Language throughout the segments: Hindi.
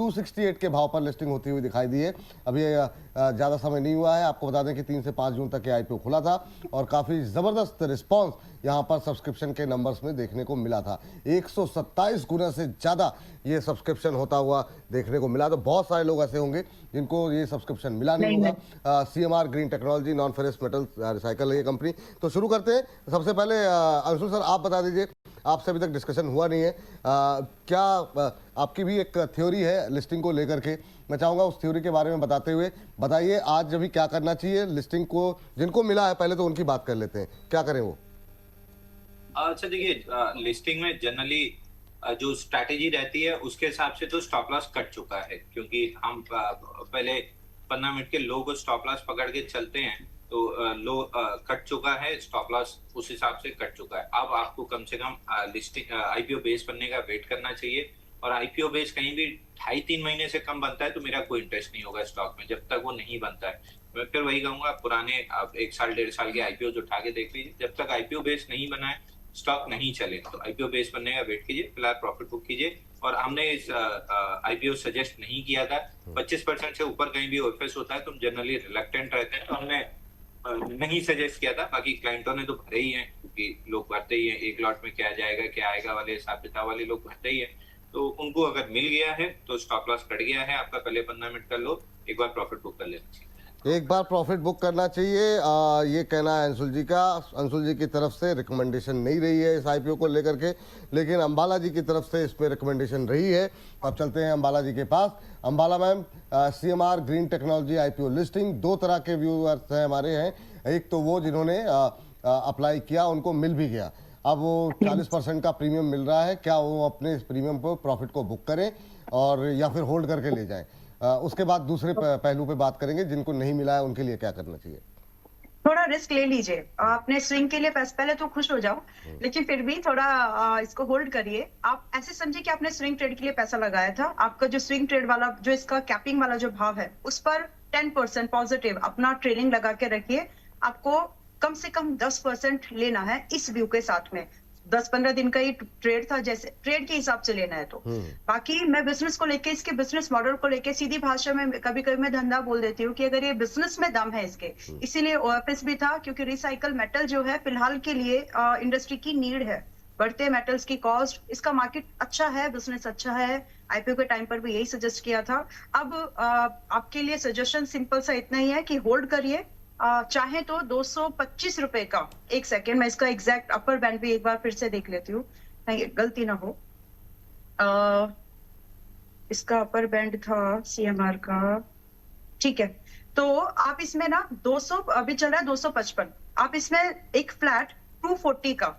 268 के भाव पर लिस्टिंग होती हुई दिखाई दी है। अभी ज़्यादा समय नहीं हुआ है। आपको बता दें कि 3 से 5 जून तक ये आईपीओ खुला था और काफ़ी ज़बरदस्त रिस्पांस यहाँ पर सब्सक्रिप्शन के नंबर्स में देखने को मिला था। 127 गुना से ज़्यादा ये सब्सक्रिप्शन होता हुआ देखने को मिला। तो बहुत सारे लोग ऐसे होंगे जिनको ये सब्सक्रिप्शन मिला नहीं होगा। CMR green technology non ferrous metal recycle है ये कंपनी। तो शुरू करते हैं। सबसे पहले अंशुल सर आप बता दीजिए, आपसे अभी तक डिस्कशन हुआ नहीं है, क्या आपकी भी एक थ्योरी है लिस्टिंग को लेकर के? मैं चाहूंगा उस थ्योरी के बारे में बताते हुए बताइए आज अभी क्या करना चाहिए लिस्टिंग को, जिनको मिला है पहले तो उनकी बात कर लेते हैं, क्या करें वो? अच्छा देखिए, लिस्टिंग में जनरली जो स्ट्रैटेजी रहती है उसके हिसाब से तो स्टॉप लॉस कट चुका है, क्योंकि हम पहले 15 मिनट के लो को स्टॉप लॉस पकड़ के चलते हैं तो लो कट चुका है, स्टॉप लॉस उस हिसाब से कट चुका है। अब आपको कम से कम लिस्टिंग आईपीओ बेस बनने का वेट करना चाहिए, और आईपीओ बेस कहीं भी 2.5-3 महीने से कम बनता है तो मेरा कोई इंटरेस्ट नहीं होगा स्टॉक में, जब तक वो नहीं बनता है। मैं फिर वही कहूंगा, पुराने आप 1 साल 1.5 साल के आईपीओ उठा के देख लीजिए, जब तक आईपीओ बेस नहीं बना है स्टॉक नहीं चले तो आईपीओ बेस बनने का वेट कीजिए, फिलहाल प्रॉफिट बुक कीजिए। और हमने इस आईपीओ सजेस्ट नहीं किया था। 25% से ऊपर कहीं भी ओएफएस होता है तो हम जनरली रिलक्टेंट रहते हैं, तो हमने नहीं सजेस्ट किया था। बाकी क्लाइंटों ने तो भरे ही हैं, क्योंकि लोग भरते ही हैं, एक लॉट में क्या जाएगा क्या आएगा वाले हिसाब किताब वाले लोग भरते ही हैं। तो उनको अगर मिल गया है तो स्टॉप लॉस कट गया है आपका, पहले 15 मिनट कर लो, एक बार प्रॉफिट बुक कर लेना चाहिए। एक बार प्रॉफिट बुक करना चाहिए, ये कहना है अंशुल जी का। अंशुल जी की तरफ से रिकमेंडेशन नहीं रही है इस आईपीओ को लेकर के, लेकिन अंबाला जी की तरफ से इस पे रिकमेंडेशन रही है। अब चलते हैं अंबाला जी के पास। Ambala ma'am, CMR green technology IPO listing, 2 तरह के व्यूअर्स हैं हमारे हैं। एक तो वो जिन्होंने अप्लाई किया उनको मिल भी गया, अब वो 40% का प्रीमियम मिल रहा है, क्या वो अपने इस प्रीमियम को प्रॉफिट को बुक करें और या फिर होल्ड करके ले जाएं? उसके बाद दूसरे पहलू पे बात करेंगे, जिनको नहीं मिला है उनके लिए क्या करना चाहिए। थोड़ा रिस्क ले लीजिए, आपने स्विंग के लिए पहले तो खुश हो जाओ, लेकिन फिर भी थोड़ा इसको होल्ड करिए। आप ऐसे समझिए कि आपने स्विंग ट्रेड के लिए पैसा लगाया था, आपका जो स्विंग ट्रेड वाला जो इसका कैपिंग वाला जो भाव है उस पर 10% पॉजिटिव अपना ट्रेडिंग लगा के रखिए। आपको कम से कम 10% लेना है इस व्यू के साथ में। 10-15 दिन का ही ट्रेड था, जैसे ट्रेड के हिसाब से लेना है तो। बाकी मैं बिजनेस को लेके, इसके बिजनेस मॉडल को लेके सीधी भाषा में कभी कभी मैं धंधा बोल देती हूँ कि अगर ये बिजनेस में दम है इसके, इसीलिए ओएफएस भी था, क्योंकि रिसाइकल मेटल जो है फिलहाल के लिए इंडस्ट्री की नीड है। बढ़ते मेटल्स की कॉस्ट, इसका मार्केट अच्छा है, बिजनेस अच्छा है। आईपीओ के टाइम पर भी यही सजेस्ट किया था। अब आपके लिए सजेशन सिंपल सा इतना ही है कि होल्ड करिए, चाहे तो 225 रुपए का। एक सेकेंड, मैं इसका एग्जैक्ट अपर बैंड भी एक बार फिर से देख लेती हूँ, गलती ना हो। इसका अपर बैंड था CMR का, ठीक है। तो आप इसमें ना 200 अभी चल रहा है 255, आप इसमें एक फ्लैट 240 का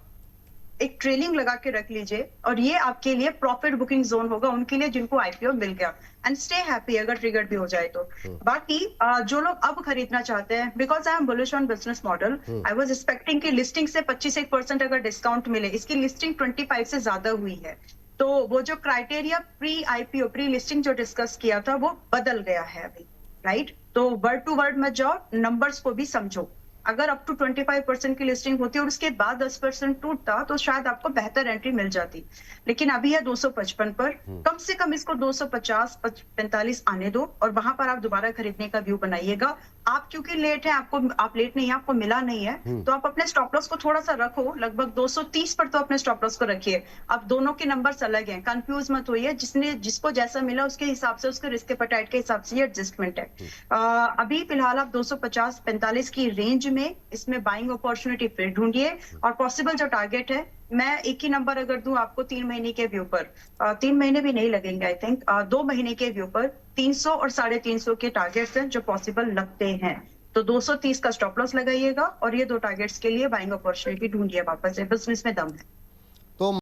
एक ट्रेलिंग लगा के रख लीजिए, और ये आपके लिए प्रॉफिट बुकिंग जोन होगा उनके लिए जिनको आईपीओ मिल गया। एंड स्टे हैप्पी अगर ट्रिगर भी हो जाए तो। बाकी जो लोग अब खरीदना चाहते हैं, because I am bullish on business model, I was expecting कि लिस्टिंग से 25% अगर डिस्काउंट मिले, इसकी लिस्टिंग 25 से ज्यादा हुई है, तो वो जो criteria pre IPO pre listing जो डिस्कस किया था वो बदल गया है अभी, राइट? तो वर्ड टू वर्ड मत जाओ, नंबर्स को भी समझो। अगर अप टू 25% की लिस्टिंग होती और उसके बाद 10% टूटता तो शायद आपको बेहतर एंट्री मिल जाती, लेकिन अभी है 255 पर। कम से कम इसको 250-45 आने दो, और वहां पर आप दोबारा खरीदने का व्यू बनाइएगा। आप क्योंकि लेट है, आप लेट नहीं है, आपको मिला नहीं है, तो आप अपने स्टॉप लॉस को थोड़ा सा रखो, लगभग 230 पर तो अपने स्टॉप लॉस को रखिए। अब दोनों के नंबर्स अलग हैं, कंफ्यूज मत होइए, जिसको जैसा मिला उसके हिसाब से, उसके रिस्क एपेटाइट के हिसाब से ये एडजस्टमेंट है। अभी फिलहाल आप 250-45 की रेंज में इसमें बाइंग अपॉर्चुनिटी फिर ढूंढिए, और पॉसिबल जो टारगेट है, मैं एक ही नंबर अगर दूं आपको 3 महीने के व्यू पर, 3 महीने भी नहीं लगेंगे आई थिंक, 2 महीने के व्यू पर 300 और 350 के टारगेट्स हैं जो पॉसिबल लगते हैं। तो 230 का स्टॉप लॉस लगाइएगा, और ये 2 टारगेट्स के लिए बाइंग अपॉर्चुनिटी ढूंढिए वापस से, बिजनेस में दम है।